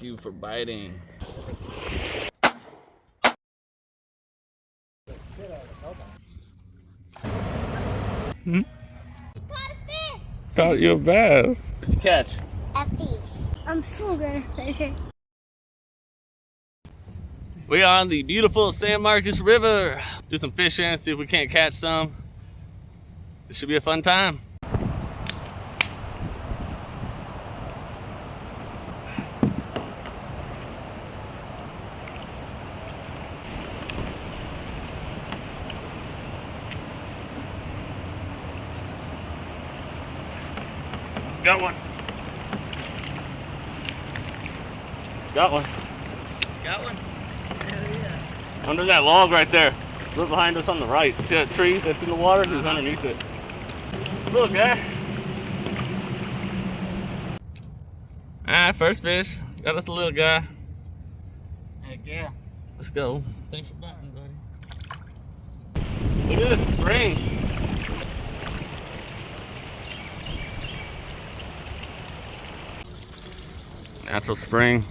you for biting. Hmm? Caught a fish! Caught you a bass. What'd you catch? A fish. I'm so good at fishing. We are on the beautiful San Marcos River. Do some fishing, see if we can't catch some. It should be a fun time. Got one. Got one. Got one? Hell yeah. Under that log right there. Look behind us on the right. See that tree that's in the water? He's underneath it. Look, guy. Alright, first fish. Got us a little guy. Heck yeah. Let's go. Thanks for biting, buddy. Look at this spring. Natural spring.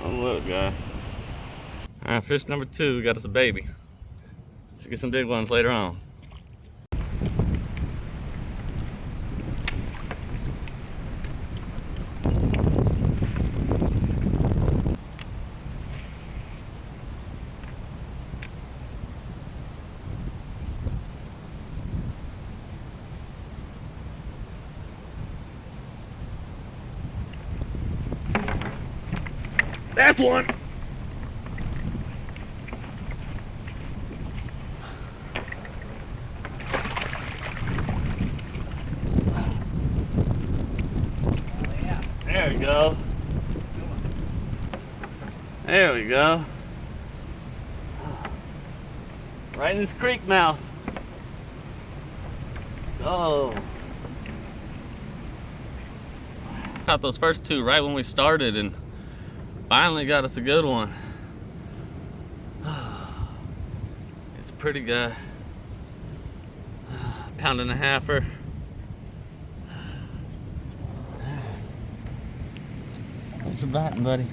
Oh, look, guy. Alright, fish number 2 got us a baby. Should get some big ones later on. That's one! There we go. There we go. Right in this creek mouth. Oh. Caught those first 2 right when we started and finally got us a good one. It's a pretty guy. Pound and a halfer. Thanks for biting, buddy.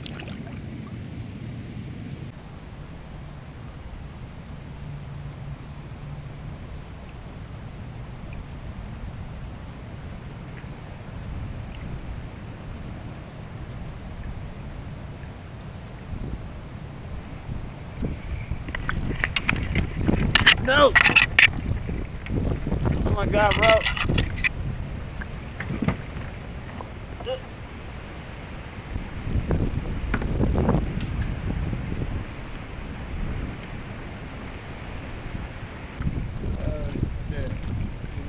No! Oh my God, bro.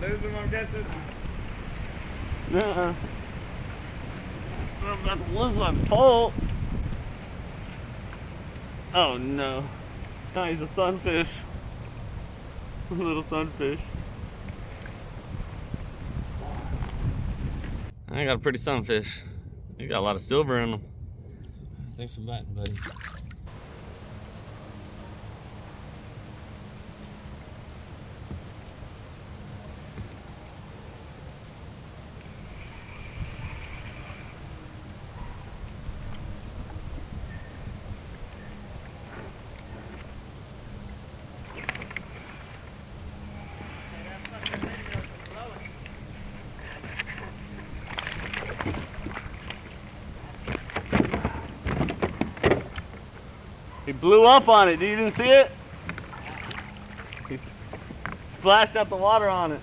Lose him, I'm guessing. Nuh-uh. I'm about to lose my pole. Oh no. No, he's a sunfish. A little sunfish. I got a pretty sunfish. You got a lot of silver in them. Thanks for biting, buddy. He blew up on it. You didn't see it? He splashed out the water on it.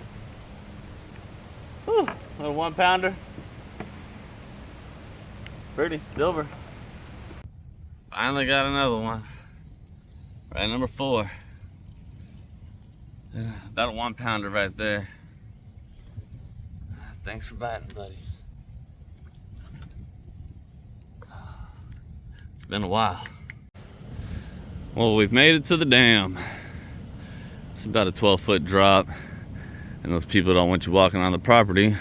Whew, little 1 pounder. Pretty, silver. Finally got another one. Right, number 4. About a 1 pounder right there. Thanks for biting, buddy. It's been a while. Well, we've made it to the dam. It's about a 12-foot drop, and those people don't want you walking on the property,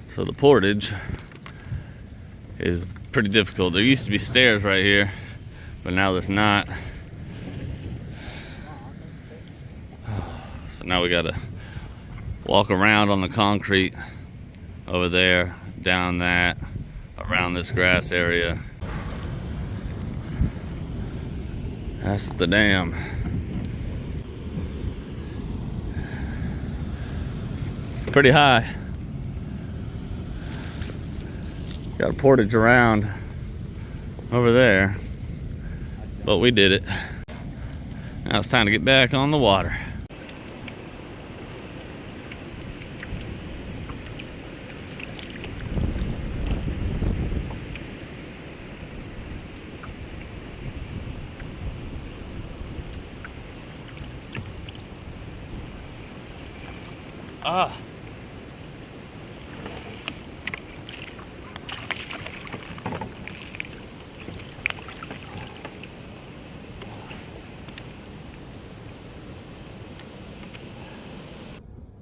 so the portage is pretty difficult. There used to be stairs right here, but now there's not. So now we gotta walk around on the concrete over there, down that, around this grass area. That's the dam. Pretty high. Got a portage around over there, but we did it. Now it's time to get back on the water. Ah.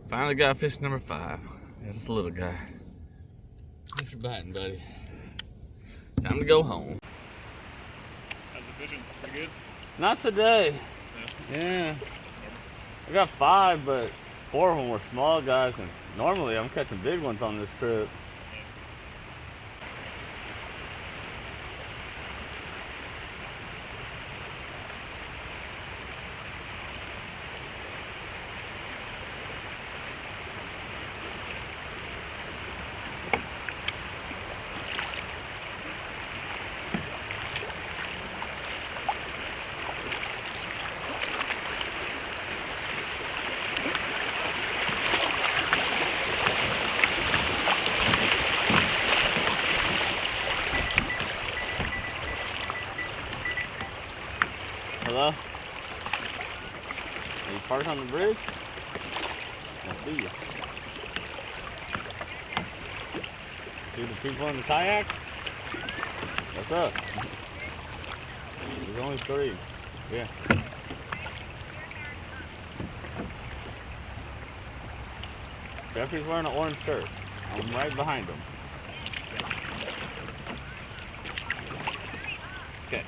Finally got fish number 5. Yeah, just a little guy. Thanks for biting, buddy. Time to go home. How's the fishing? Pretty good? Not today. Yeah. I got 5, but 4 of them were small guys, and normally I'm catching big ones on this trip. Hello? Are you parked on the bridge? I see you. See the people in the kayaks? What's up? There's only 3. Yeah. Jeffrey's wearing an orange shirt. I'm right behind him. Okay.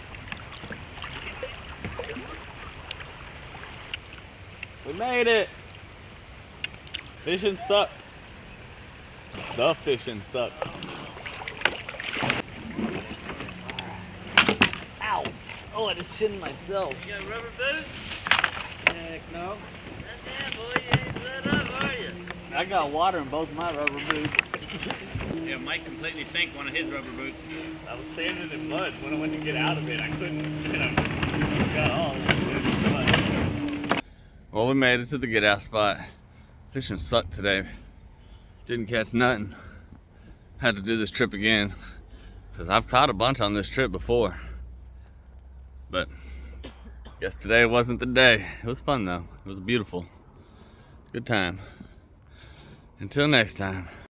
We made it! Fishing sucked. The fishing sucked. Ow! Oh, I just shinned myself. You got rubber boots? Heck no. Damn, boy, you ain't let up, are you? I got water in both my rubber boots. Yeah, Mike completely sank one of his rubber boots. I was sanding in mud. When I went to get out of it, I couldn't, got all of it. Well, we made it to the get out spot. Fishing sucked today. Didn't catch nothing. Had to do this trip again, because I've caught a bunch on this trip before. But guess today wasn't the day. It was fun though. It was beautiful. Good time. Until next time.